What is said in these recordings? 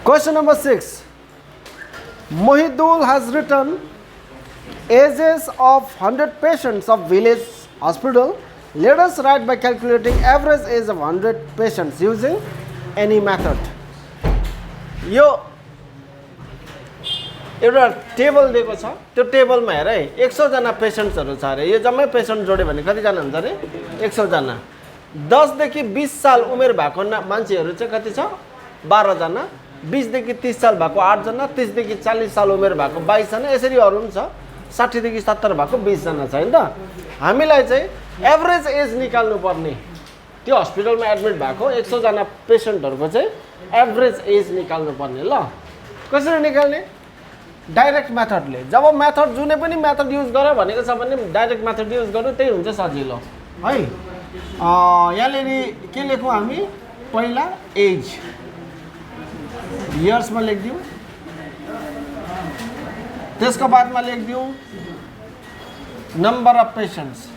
Question number 6. Mohidul has written ages of 100 patients of village hospital. Let us write by calculating average age of 100 patients using any method. यो एउटा table दिएको छ त्यो टेबलमा हेर है 100 जना पेशेन्ट्सहरु छ रे यो जम्मै पेशेन्ट जोड्यो भने कति जना हुन्छ रे 100 जना 10 देखि 20 साल उमेर भएको मान्छेहरु चाहिँ कति छ 12 जना 20 देखि 30 साल भएको 8 जना 30 देखि 40 साल उमेर भएको 22 जना यसरी अरु पनि छ 60 देखि 70 भएको 20 जना छ हैन त हामीलाई चाहिँ एभरेज एज निकाल्नु पर्ने त्यो हस्पिटलमा एडमिट भएको 100 जना पेशेन्टहरुको चाहिँ एभरेज एज निकाल्नु पर्ने ल कसरी निकाल्ने डाइरेक्ट मेथडले जब मेथड जुनै पनि मेथड युज गर भनेको छ भने डाइरेक्ट मेथड युज गर्नु त्यही हुन्छ सजिलो है यहाँले के लेखौं हामी पहिला एज इयर्स मा लेख दियौ त्यसको बादमा लेख दियौ नम्बर अफ पेशेन्ट्स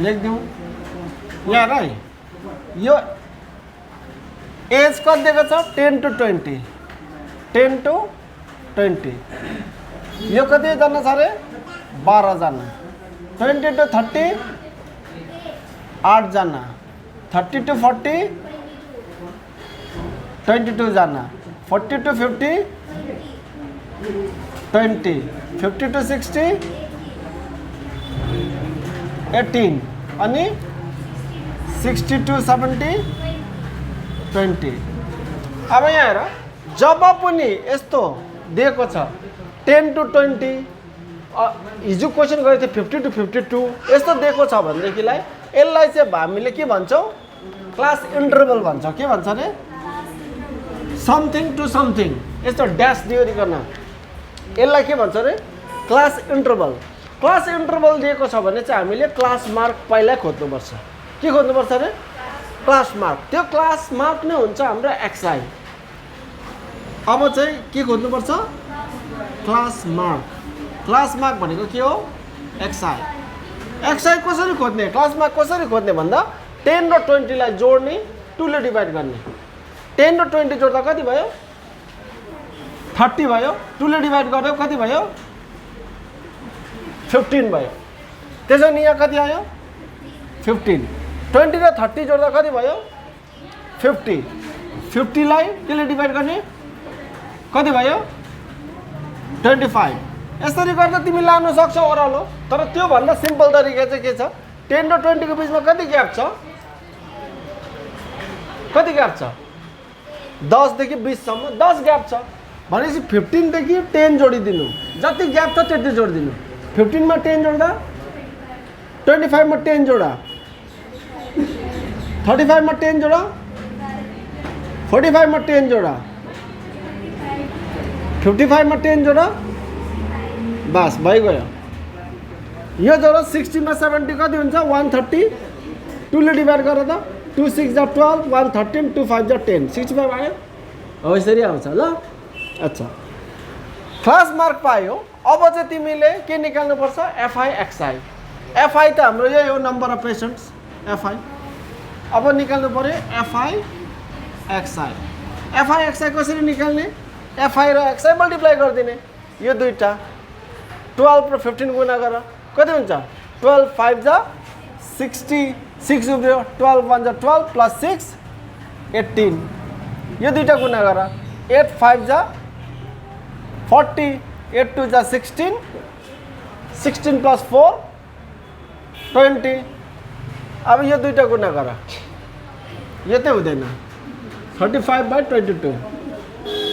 लेख दियौ यहाँ है यो एज कति दिएको छ 10 to 20 10 to 20 यो कति जना छ रे 12 जना 20 to 30 8 जना 30 to 40 22 जना 40 to 50 20 50 to 60 18 अनि 60 to 70 20 अब यहाँ हेर जब पनि यस्तो दिएको छ 10 to 20 हिजो क्वेशन गरेको थियो 50 to 52 यस्तो दिएको छ भनेदेखिलाई यसलाई चाहिँ हामीले के भन्छौं क्लास इन्टरभल भन्छौं के भन्छ रे समथिङ टु समथिङ यस्तो ड्याश दिइकन यसलाई के भन्छ रे क्लास इन्टरभल दिएको छ भने चाहिँ हामीले क्लास मार्क पहिला खोज्नु पर्छ के खोज्नु पर्छ रे क्लास मार्क त्यो क्लास मार्क नै हुन्छ हाम्रो एक्सआई अब चाहिँ के खोज्नु पर्छ क्लास मार्क भनेको के हो एक्सआई कसरी खोज्ने क्लास मार्क कसरी खोज्ने भन्दा 10 र 20 लाई जोड्ने 2 ले डिवाइड गर्ने 10 र 20 जोड्दा कति भयो 30 भयो 2 ले डिवाइड गर्दा कति भयो 15 भयो त्यसैले यहाँ कति आयो 15 20 र 30 जोड्दा कति भयो 50 लाई केले डिवाइड गर्ने कति भयो 25 यसरी गर्दा तिमी लान सक्छौ ओरलो तर त्यो भन्दा सिम्पल तरिका चाहिँ के छ 10 र 20 को बीचमा कति ग्याप छ 10 देखि 20 सम्म 10 ग्याप छ भनेपछि 15 देखि 10 जोडिदिनु जति ग्याप छ त्यति जोडिदिनु 15 मा 10 जोड्दा 25 मा 10 जोडा 35 मा 10 जोडा 45 मा 10 जोडा 55 मा 10 जोडा बस भइगयो यो जोडा 60 मा 70 कति हुन्छ 130 2 ले डिवाइड गरेर 2 6 जा 12 113 2 5 जा 10 65 आयो हो यसरी आउँछ ल अच्छा क्लास मार्क पायो अब चाहिँ तिमीले के निकाल्नु पर्छ एफआई एक्सआई एफआई त हाम्रो यही हो नम्बर अफ पेशेन्ट्स एफआई अब निकाल्नु पर्यो एफआई एक्सआई कसरी निकाल्ने एफआई र एक्सआई मल्टिप्लाई गरिदिने यो दुईटा 12 र 15 गुणा गर कति हुन्छ 12 5 जा 60 6 उब्रियो 12 1 जा 12 प्लस 6 18 यो दुईटा गुणा गर 8 5 जा 40 8 2 जा 16 16 प्लस 4 20 अब यो दुईटा गुणा गर यो त हुँदैन 35/22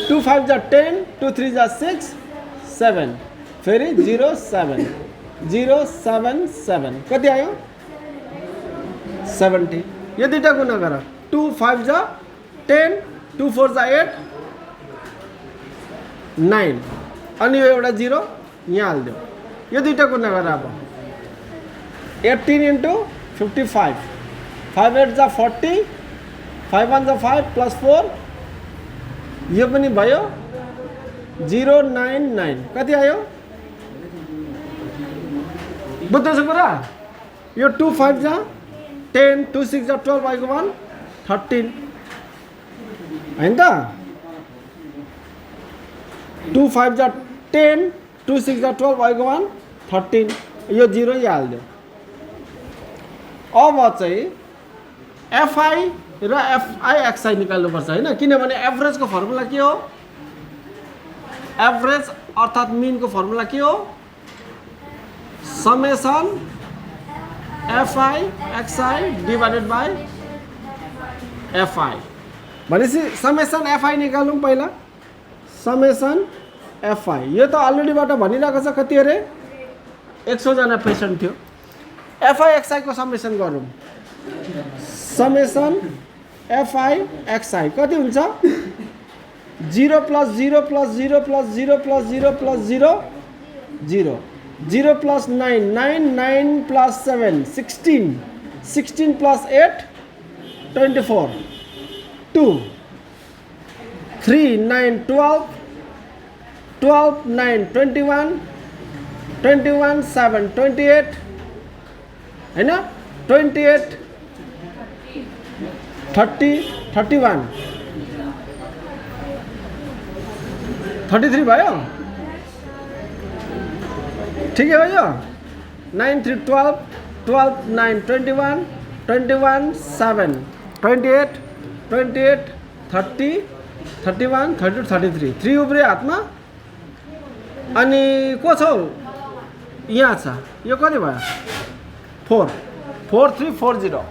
2 5 जा 10 2 3 जा 6 7 फेरि 0 7 0 7 7 कति आयो 70 यो दुईटा गुणा गर 2 5 जा 10 2 4 जा 8 9 अनि यो एउटा 0 यहाँ हाल्दियो यो दुईटा गुणा गर अब 18 into 55 5 8 जा 40 5 1 जा 5 प्लस 4 यो पनि भयो 099 कति आयो बुझ्दैछ कुरा यो 2 5 जा 10 2 6 जा 12 by 1 13 हैन त 2 5 जा 10 2 6 जा 12 भएको 1 13 यो 0 यही हाल्दियो। अब चाहिँ एफआई र एफआईएक्सआई निकाल्नुपर्छ हैन, किनभने एभरेजको फर्मुला के हो? एभरेज अर्थात् मिनको फर्मुला के हो? Summation F I X I divided by F I. भनेपछि समेसन एफआई निकालौँ पहिला। समेसन एफआई यो त अलरेडीबाट भनिरहेको छ कति अरे 100 जना पेसेन्ट थियो। एफआईएक्सआई को समेसन गरौँ। समेसन एफआईएक्सआई कति हुन्छ? 0 plus 0 plus 0 plus 0 plus 0 plus 0 0 0 plus 9 9 9 plus 7 16 16 plus 8 24 2 3 9 12 12 9 21 21 7 28 हैन 28 30 31 33 भयो। ठिकै हो यो 9 3 12 12 9 21 21 7 28 28 30 31 32 33 3 उब्रियो हातमा। अनि को छ यहाँ छ यो कति भयो 4 4 3 4 0।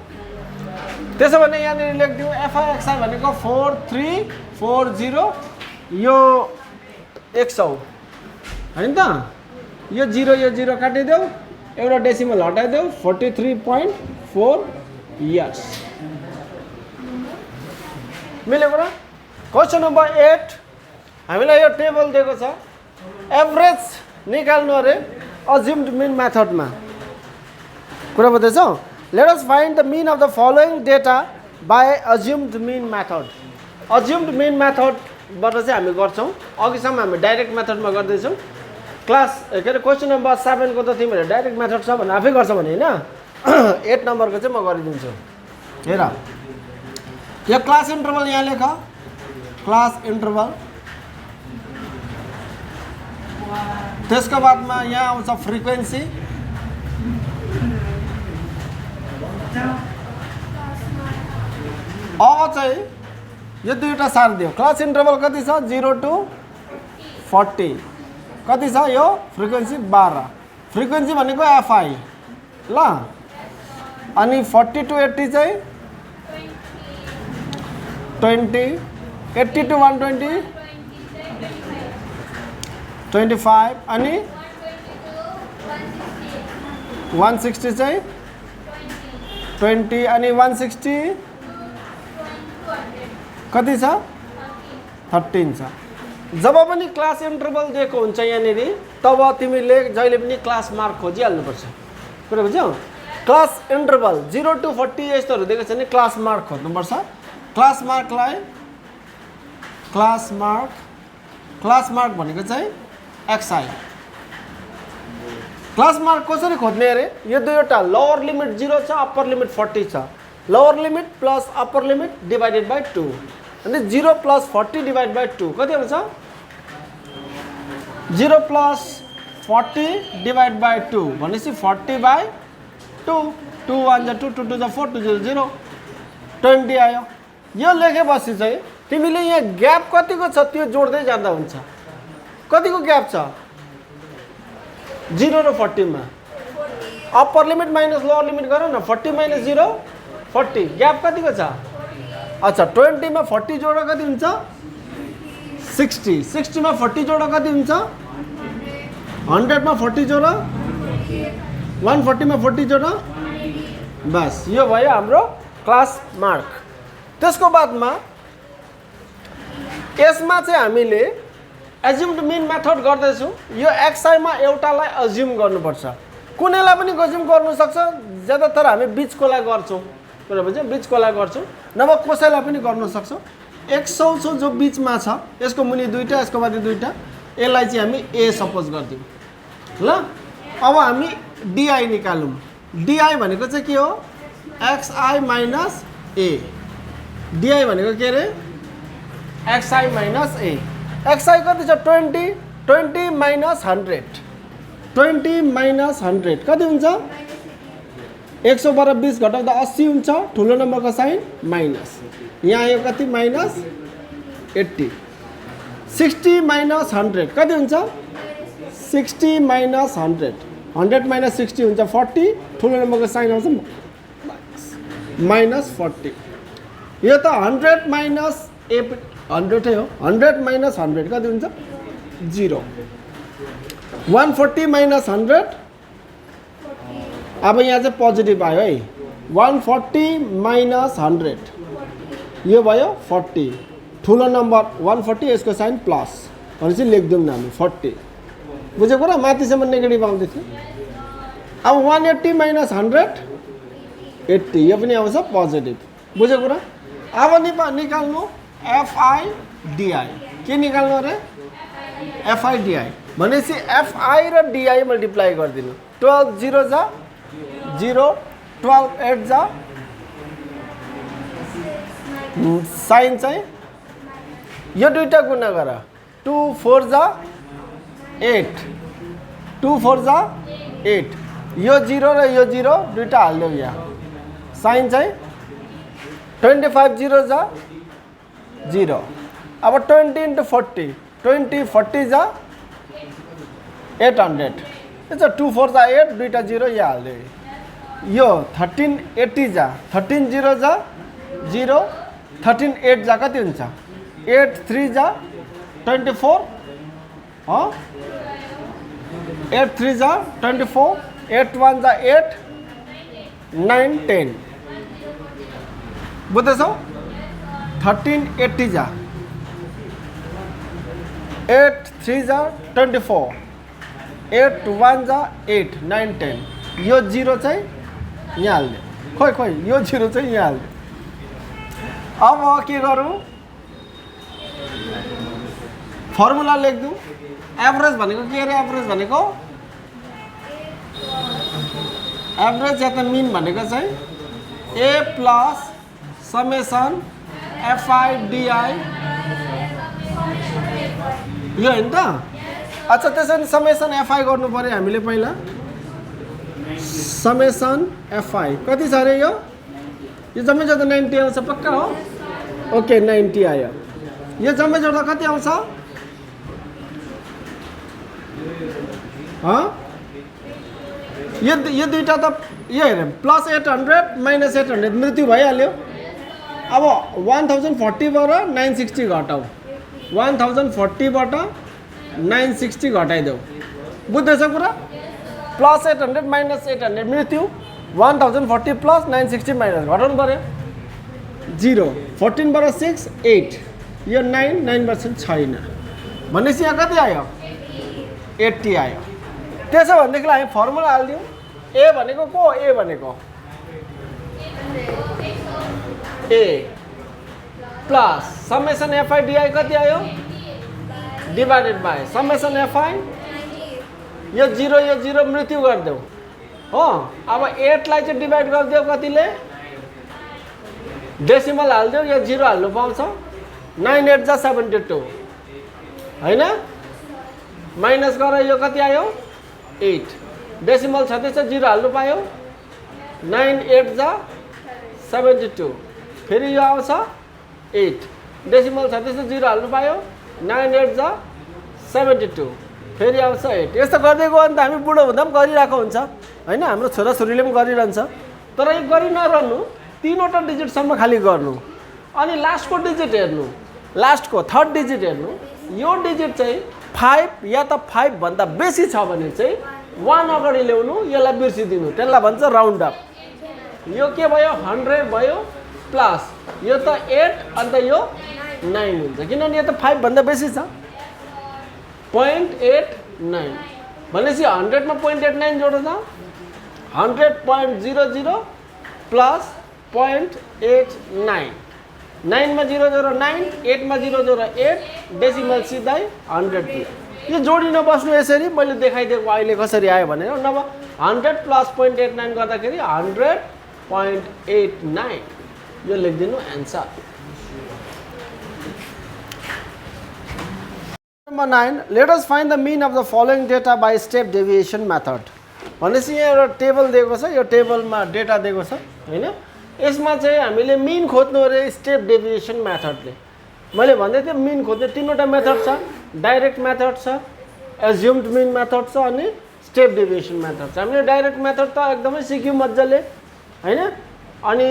त्यसो भने यहाँनिर लेखिदिउँ एफआईएक्सआई भनेको 4 3 4 0 यो 100 हैन त। यो 0 काटिदेऊ एउटा डेसिमल हटाइदेऊ 43.4 इयर्स मिलेको र। क्वेसन नम्बर 8 हामीलाई यो टेबल दिएको छ एभरेज निकाल्नु अरे अज्युम्ड मिन मेथडमा कुरा बुझ्दैछौ। Let us find the mean of the following data by assumed mean method. Assumed mean मेथडबाट चाहिँ हामी गर्छौँ। अघिसम्म हामी डाइरेक्ट मेथडमा गर्दैछौँ। क्लास के अरे क्वेसन नम्बर 7 को त तिमीहरूले डाइरेक्ट मेथड छ भने आफै गर्छ भने होइन 8 नम्बरको चाहिँ म गरिदिन्छु। हेर यो क्लास इन्टरभल यहाँ लेख। क्लास इन्टरभल त्यसको बादमा यहाँ आउँछ फ्रिक्वेन्सी। अब चाहिँ यो दुईवटा सारिदियो। क्लास इन्टरभल कति छ 0 to 40 कति छ यो फ्रिक्वेन्सी 12। फ्रिक्वेन्सी भनेको एफआई ल। अनि 40 to 80 चाहिँ 20 80 to 120 25 अनि 160 चाहिँ 20 अनि 160 कति छ 13 छ। जब पनि क्लास इन्टरभल दिएको हुन्छ यहाँनिर तब तिमीले जहिले पनि क्लास मार्क खोजिहाल्नुपर्छ। कुरा बुझ्यौ? क्लास इन्टरभल 0 to 40 यस्तोहरू दिएको छ भने क्लास मार्क खोज्नुपर्छ। क्लास मार्क भनेको चाहिँ एक्सआई। क्लास मार्क कसरी खोज्ने अरे? यो दुईवटा लोअर लिमिट 0 छ अप्पर लिमिट 40 छ। Lower limit plus upper limit divided by 2 अनि 0 प्लस 40 डिभाइड बाई 2 कति हुन्छ? 0 प्लस 40 डिभाइड बाई 2 भनेपछि 40 बाई 2 2 1 जा 2 2 2 जा 4 2 0 0 20 आयो। यो लेखेपछि चाहिँ तिमीले यहाँ ग्याप कतिको छ त्यो जोड्दै जाँदा हुन्छ। कतिको ग्याप छ 0 र 40 मा upper limit minus lower limit गर न 40 माइनस 0 40 ग्याप कतिको छ? अच्छा 20 मा 40 जोड कति हुन्छ 60 60 मा 40 जोड कति हुन्छ 100 मा 40 जोड 140 मा 40 जोड बस यो भयो हाम्रो क्लास मार्क। त्यसको बादमा यसमा चाहिँ हामीले एज्युम्ड मिन मेथड गर्दैछौँ। यो एक्सआई मा एउटालाई अज्युम गर्नुपर्छ। कुनैलाई पनि अज्युम गर्नु सक्छ। ज्यादातर हामी बीचकोलाई गर्छौँ। कुरा बुझ्यौ? बीचकोलाई गर्छौँ नभए कसैलाई पनि गर्न सक्छौँ। 100 छ जो बीचमा छ यसको मुनि दुईटा यसको माथि दुईटा यसलाई चाहिँ हामी ए सपोज गर्दियौँ ल। अब हामी डिआई निकालौँ। डिआई भनेको चाहिँ के हो एक्सआई माइनस ए। डिआई भनेको के अरे xi माइनस a xi कति छ 20 20 माइनस 100 20 माइनस 100 कति हुन्छ 100 बाट 20 घटाउँदा 80 हुन्छ ठुलो नम्बरको साइन माइनस यहाँ आयो कति माइनस 80 60 माइनस 100 कति हुन्छ 60 माइनस 100 100 माइनस 60 हुन्छ 40 ठुलो नम्बरको साइन आउँछ माइनस 40 यो त 100 माइनस 100 हो 100 माइनस 100 कति हुन्छ 0 140 माइनस 100 अब यहाँ चाहिँ पोजिटिभ आयो है 140 माइनस 100 यो भयो 40 ठुलो नम्बर 140 यसको साइन प्लस भनेपछि लेख्दिउँ न हामी 40 बुझेको र माथिसम्म नेगेटिभ आउँदै थियो अब 180 माइनस 100 80 यो पनि आउँछ पोजिटिभ बुझेको र अब निकाल्नु FI/DI के निकाल्नु अरे FI/DI भनेपछि FI र DI मल्टिप्लाई गरिदिनु 12 0 जा 0 12 8 जा साइन चाहिँ यो दुईटा गुणा गर 2 4 जा 8 2 4 जा 8 यो 0 र यो 0 दुईटा हाल्दियौ यहाँ साइन चाहिँ 25 0 जा 0 अब 20 into 40 20 40 जा 800 अच्छा 2 4 जा 8 दुईटा 0 यहाँ हाल्दियौ यो 13 80 जा 13 0 जा 0 13 8 जा कति हुन्छ 8 3 जा 24 8 3 जा 24 8 1 जा 8 9 10 बुझ्दैछौ 13 80 जा 8 3 जा 24 8 1 जा 8 9 10 यो 0 चाहिँ यहाँ हाल्दियो खोइ यो 0 चाहिँ यहाँ हाल्दियो अब के गरौँ फर्मुला लेख्दिउँ एभरेज भनेको के अरे एभरेज भनेको एभरेज या त मिन भनेको चाहिँ a प्लस समेसन FI/DI यो हैन त अच्छा त्यसैले समेसन FI गर्नु पर्यो हामीले पहिला समेसन FI कति छ अरे यो जम्मै जोड्दा 90 आउँछ पक्का हो ओके 90 आयो यो जम्मै जोड्दा कति आउँछ यो दुईटा त यो हेरौँ प्लस 800 माइनस 800 मृत्यु भइहाल्यो अब 1040 बाट 960 घटाऊ 1040 बाट 960 घटाइदेऊ बुझ्दैछ कुरा प्लस 800 माइनस 800 मृत्यु 1040 प्लस 960 माइनस घटाउनु पर्यो 0 14 बाट 6 8 यो 9% छैन भनेपछि यहाँ कति आयो 80 आयो त्यसो भनेदेखिलाई हामी फर्मुला हाल्दियौँ ए भनेको को ए भनेको ए प्लस समेसन FI/DI कति आयो डिभाइडेड बाई समेसन FI यो 0 मृत्यु गरिदेऊ हो अब 8 लाई चाहिँ डिभाइड गरिदेऊ कतिले डेसिमल हाल्देऊ यो 0 हाल्नु पाउँछ 9 8 जा 72 हैन माइनस गरेर यो कति आयो 8 डेसिमल छ त्यसो 0 हाल्नु पायो 9 8 जा 72 फेरि यो आउँछ 8 डेसिमल छ त्यसो 0 हाल्नु पायो 9 8 जा 72 फेरि आउँछ 8 यस्तो गर्दै गयो भने त हामी बुढो हुँदा पनि गरिरहेको हुन्छ हैन हाम्रो छोराछोरीले पनि गरिरहन्छ तर यो गरि नरहनु तीनवटा डिजिटसम्म खाली गर्नु अनि लास्टको डिजिट हेर्नु लास्टको थर्ड डिजिट हेर्नु यो डिजिट चाहिँ 5 या त 5 भन्दा बेसी छ भने चाहिँ 1 अगाडि ल्याउनु यसलाई बिर्सिदिनु त्यसलाई भन्छ राउन्ड अप यो के भयो 100 भयो प्लस यो त 8 अन्त यो 9 हुन्छ किनभने यो त 5 भन्दा बेसी छ 0.89 भनेपछि 100 मा 0.89 जोड्दा 100.00 प्लस 0.89 9 मा 0 जोड 9 8 मा 0 जोड 8 डेसिमल सिधै 100 यो जोडिन बस्नु यसरी मैले देखाइदिएको अहिले कसरी आयो भनेर नभए 100 प्लस 0.89 गर्दाखेरि 100.89 यो लेखिदिनु answer Number 9, let us find the mean of the following data by step deviation method. भनेपछि यहाँ एउटा टेबल दिएको छ, यो टेबलमा डेटा दिएको छ हैन। यसमा चाहिँ हामीले मिन खोज्नु अरे स्टेप डेभिएसन मेथडले। मैले भन्दै थिएँ मिन खोज्ने तीनवटा मेथड छ, डाइरेक्ट मेथड छ, एज्युम्ड मिन मेथड छ अनि स्टेप डेभिएसन मेथड छ। हामीले डाइरेक्ट मेथड त एकदमै सिक्यौँ मज्जाले हैन, अनि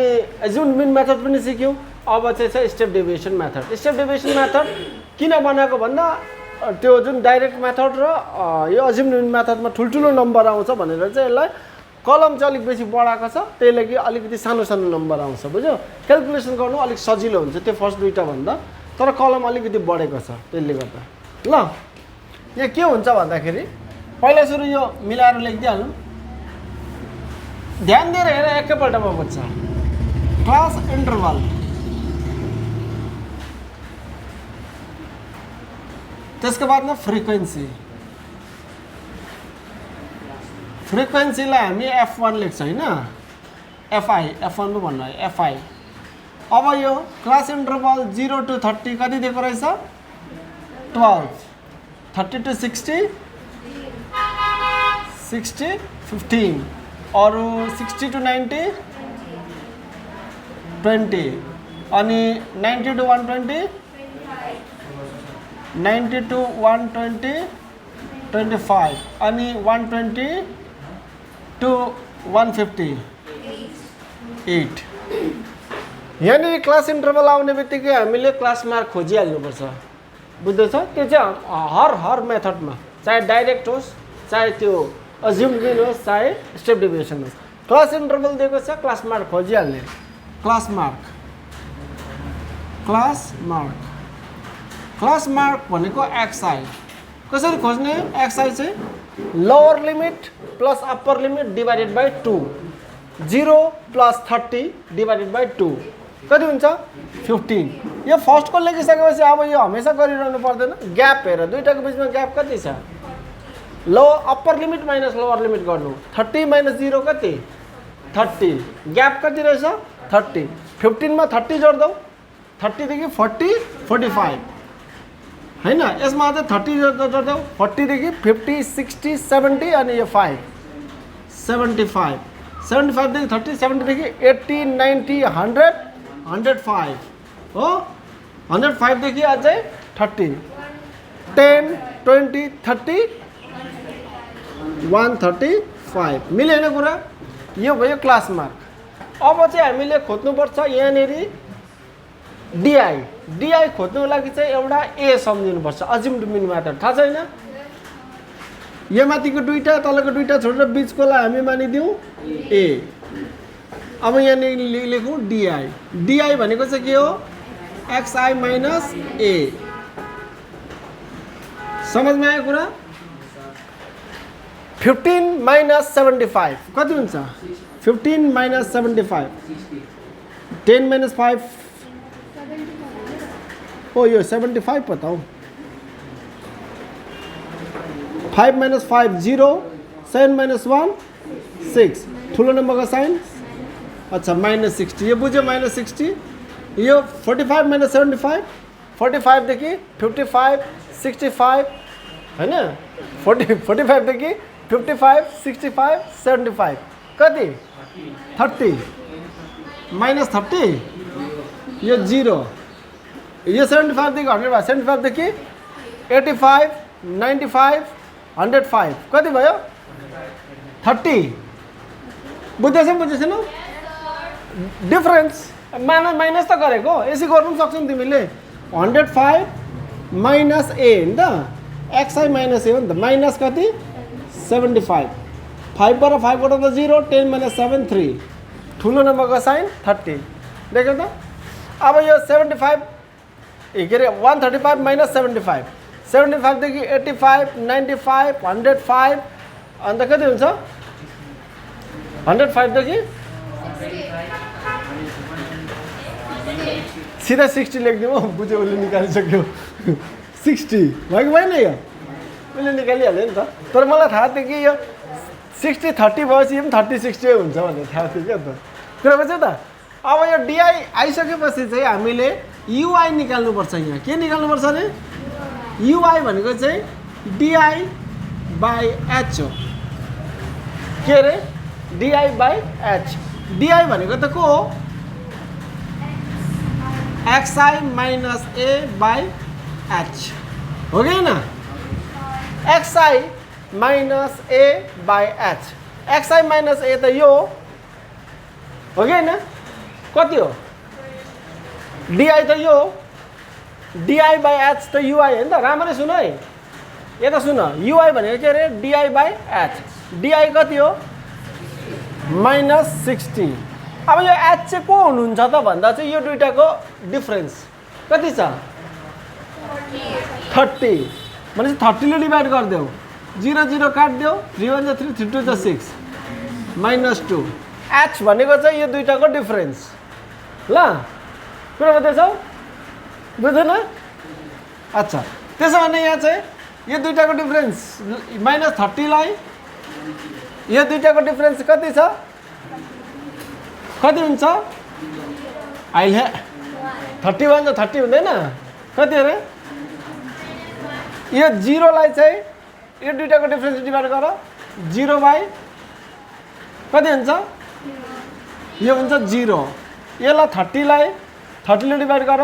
एज्युम्ड मिन मेथड पनि सिक्यौँ। अब चाहिँ छ step deviation method. Step deviation method किन बनाएको भन्दा त्यो जुन डाइरेक्ट मेथड र यो एज्युम्ड मिन मेथडमा ठुल्ठुलो नम्बर आउँछ भनेर चाहिँ यसलाई कलम चाहिँ अलिक बेसी बढाएको छ, त्यही लागि अलिकति सानो सानो नम्बर आउँछ, बुझ्यो। क्याल्कुलेसन गर्नु अलिक सजिलो हुन्छ त्यो फर्स्ट दुईटा भन्दा, तर कलम अलिकति बढेको छ त्यसले गर्दा। ल यहाँ के हुन्छ भन्दाखेरि पहिला सुरु यो मिलाएर लेखिदिइहाल्नु, ध्यान दिएर हेर एकैपल्टमा बुझ्छ। क्लास इन्टरभल, त्यसको बादमा फ्रिक्वेन्सी, फ्रिक्वेन्सीलाई हामी F1 लेख्छ हैन, FI, F1 पो भन्नु है, FI। अब यो क्लास इन्टरभल 0 to 30 कति दिएको रहेछ? 12, 30 to 60, 60, 15, अरू 60 to 90, 20, अनि 90 to 120, 90 to 120, 25, अनि 120 to 150, 8। यहाँनिर क्लास इन्टरभल आउने बित्तिकै हामीले क्लास मार्क खोजिहाल्नुपर्छ, बुझ्दैछ। त्यो चाहिँ हर मेथडमा, चाहे डाइरेक्ट होस्, चाहे त्यो एज्युम्ड मिन होस्, चाहे स्टेप डेभिएसन होस्, क्लास इन्टरभल दिएको छ, क्लास मार्क खोजिहाल्ने। Class mark, class mark, class mark भनेको XI। कसरी खोज्ने? XI चाहिँ lower limit plus upper limit divided by 2, 0 plus 30 divided by 2 कति हुन्छ? 15। यो फर्स्टको लेखिसकेपछि अब यो हमेसा गरिरहनु पर्दैन, ग्याप हेर दुईटाको बिचमा ग्याप कति छ? लो upper limit minus lower limit गर्नु, 30 माइनस 0 कति? 30, ग्याप कति रहेछ? 30। 15 मा 30 जोड्दौ, 30 देखि 40, 45 हैन, यसमा चाहिँ 30 जोड्दौ, 40 देखि 50, 60, 70 अनि यो 5, 75, 75 देखि 30, 70 देखि 80, 90, 100, 105 हो, 105 देखि अझै 30, 10, 20, 30, 135। मिल्यो हैन कुरा? यो भयो क्लास मार्क। अब चाहिँ हामीले खोज्नुपर्छ यहाँनेरि DI। DI खोज्नुको लागि चाहिँ एउटा A सम्झिनुपर्छ, एज्युम्ड मिन मेथड, थाहा छैन? यो माथिको दुईटा तलको दुईटा छोडेर बीचकोलाई हामी मानिदिउँ A। अब यहाँनिर लेखौँ DI। DI भनेको चाहिँ के हो? XI minus A। समझमा आयो कुरा? 15 माइनस 75 कति हुन्छ? 15 माइनस 75, 10 माइनस 5, ओ यो 75 पता हो। 5 माइनस 5 0, 7 माइनस 1 6, ठुलो नम्बरको साइन, अच्छा माइनस 60, यो बुझ्यो माइनस 60। यो 45 माइनस 75, 45 देखि 55, 65 हैन, 45 देखि 55, 65, 75 कति? 30 माइनस 30, यो 0, यो 75 देखि 100 भयो, 75 देखि 85, 95, 105 कति भयो? 30। बुझ्दैछौ? डिफरेन्स माइनस त गरेको, यसै गर्नु पनि सक्छौ नि तिमीले। 105 माइनस A हैन त, XI माइनस A हो नि त, माइनस कति? 75, 5 बाट 5 घटाउँदा 0, 10 माइनस 7 3, ठुलो नम्बरको साइन 30, देख्यौ त? अब यो 75 के अरे 135 माइनस 75, 75 देखि 85, 95, 105 अन्त कति हुन्छ? 105 देखि सिधा 60 लेखिदिउँ, बुझ्यो, उसले निकालिसक्यो। 60 भएको भएन, यो उसले निकालिहाल्यो नि त। तर मलाई थाहा थियो कि यो 60 30 भएपछि यो पनि 30 60 हुन्छ भनेर थाहा थियो क्या त। कुरा बुझ्यौ त? अब यो DI आइसकेपछि चाहिँ हामीले UI निकाल्नुपर्छ। यहाँ के निकाल्नुपर्छ भने युआई भनेको चाहिँ डिआई बाई एच हो। के अरे डिआई बाई एच। डिआई भनेको त को हो X I minus A by H हो कि होइन। X I minus A by H. X I minus A त यो हो कि होइन। कति हो डिआई त यो डिआई बाई एच त युआई हो नि त। राम्ररी सुन है, यता सुन। युआई भनेको के अरे डिआई बाई एच। डिआई कति हो -60। अब यो एच चाहिँ को हुनुहुन्छ त भन्दा चाहिँ यो दुइटाको डिफरेन्स कति छ 30। भनेपछि 30 ले डिभाइड गरिदेऊ। 0 0 काटिदेऊ। 3 1 जा 3 3 2 जा 6 -2। एच भनेको चाहिँ यो दुइटाको डिफरेन्स। ल कुरा बुझ्दैछौ बुझ्दैन। अच्छा त्यसो भने यहाँ चाहिँ यो दुइटाको डिफरेन्स -30 लाई यो दुइटाको डिफरेन्स कति छ कति हुन्छ अहिले 31 जा 30 हुँदैन कति अरे। यो 0 लाई चाहिँ यो दुइटाको डिफरेन्स डिभाइड गर। 0 बाई कति हुन्छ यो हुन्छ 0। यसलाई 30 लाई 30 ले डिभाइड गर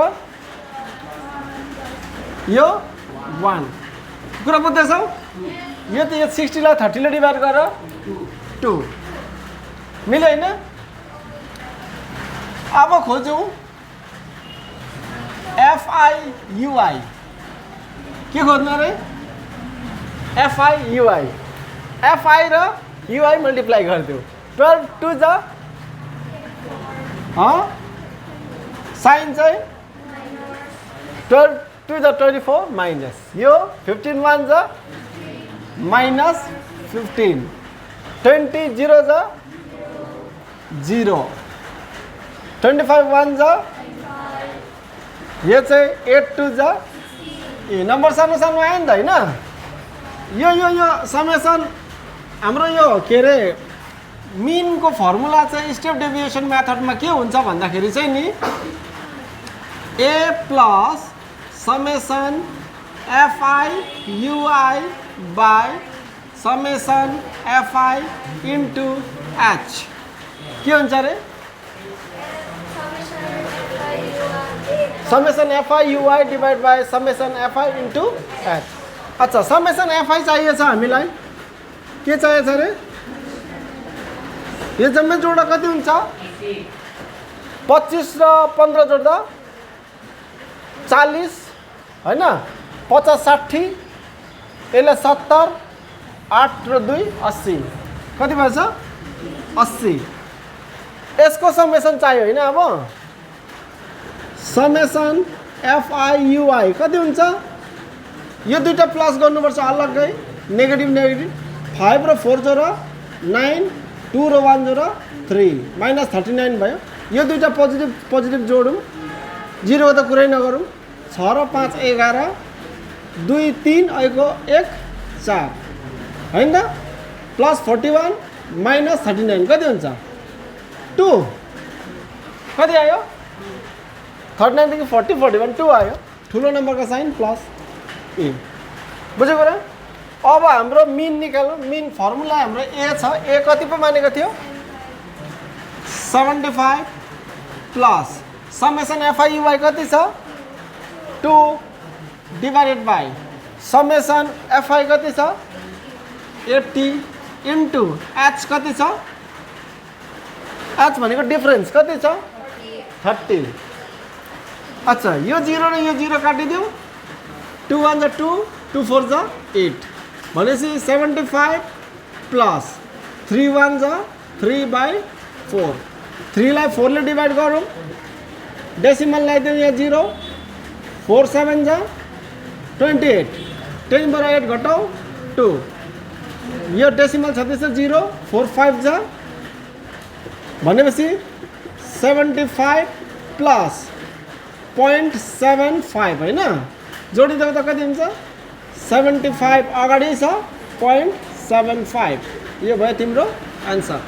यो 1। कुरा बुझ्दैछौ। यो त यो 60 लाई 30 ले डिभाइड गर 2। मिल्यो होइन। अब खोजौँ एफआई युआई। के खोज्नु अरे एफआई युआई। एफआई र युआई मल्टिप्लाई गरिदेऊ। 12 2 जा साइन चाहिँ 12 2 जा 24 माइनस यो 15 1 जा -15 20 0 जा 0 25 1 जा यो चाहिँ 8 2 जा ए नम्बर सानो सानो आयो नि त होइन। यो समेसन हाम्रो यो के अरे मिनको फर्मुला चाहिँ स्टेप डेभिएसन मेथडमा के हुन्छ भन्दाखेरि चाहिँ नि A plus summation F I U I by summation F I into H के हुन्छ अरे summation F I U I divide by summation F I into H. अच्छा समेसन एफआई चाहिएछ हामीलाई के चाहिएछ अरे यो जम्मै जोड्दा कति हुन्छ 25 र 15 जोड्दा 40 होइन 50 60 यसले 70 8 र 2 80 कति भएछ 80। यसको समेसन चाहियो होइन। अब समेसन एफआई युआई कति हुन्छ यो दुईटा प्लस गर्नुपर्छ अलग्गै नेगेटिभ नेगेटिभ 5 र 4 जोड 9 2 र 1 जोड 3 -39 भयो। यो दुईटा पोजिटिभ पोजिटिभ जोडौँ 0 त कुरै नगरौँ 6 र 5 11 2 3 अहिलेको 1 4 होइन त प्लस 41 -39 कति हुन्छ 2 कति आयो 39 देखि 40 41 2 आयो। ठुलो नम्बरको साइन प्लस ए बुझेको र। अब हाम्रो मिन निकाल्नु। मिन फर्मुला हाम्रो ए छ। ए कति पो मानेको थियो 75 प्लस समेसन एफआई युआई कति छ 2 डिभाइडेड बाई समेसन एफआई कति छ 80 इन्टु एच कति छ एच भनेको डिफरेन्स कति छ 30। अच्छा यो 0 र यो 0 काटिदेऊ 2 1 जा 2 2 4 जा 8 भनेपछि 75 प्लस 3 1 जा 3 बाई 4 3 लाई 4 ले डिभाइड गरौँ डेसिमल लगाइदेऊ यहाँ 0 4 7 जा 28 10 बाट 8 घटाऊ 2 यो डेसिमल छ त्यसो 0 4 5 जा भनेपछि 75 प्लस 0.75 होइन जोडिदिएको त कति हुन्छ 75 अगाडि छ 0.75 यो भयो तिम्रो आन्सर।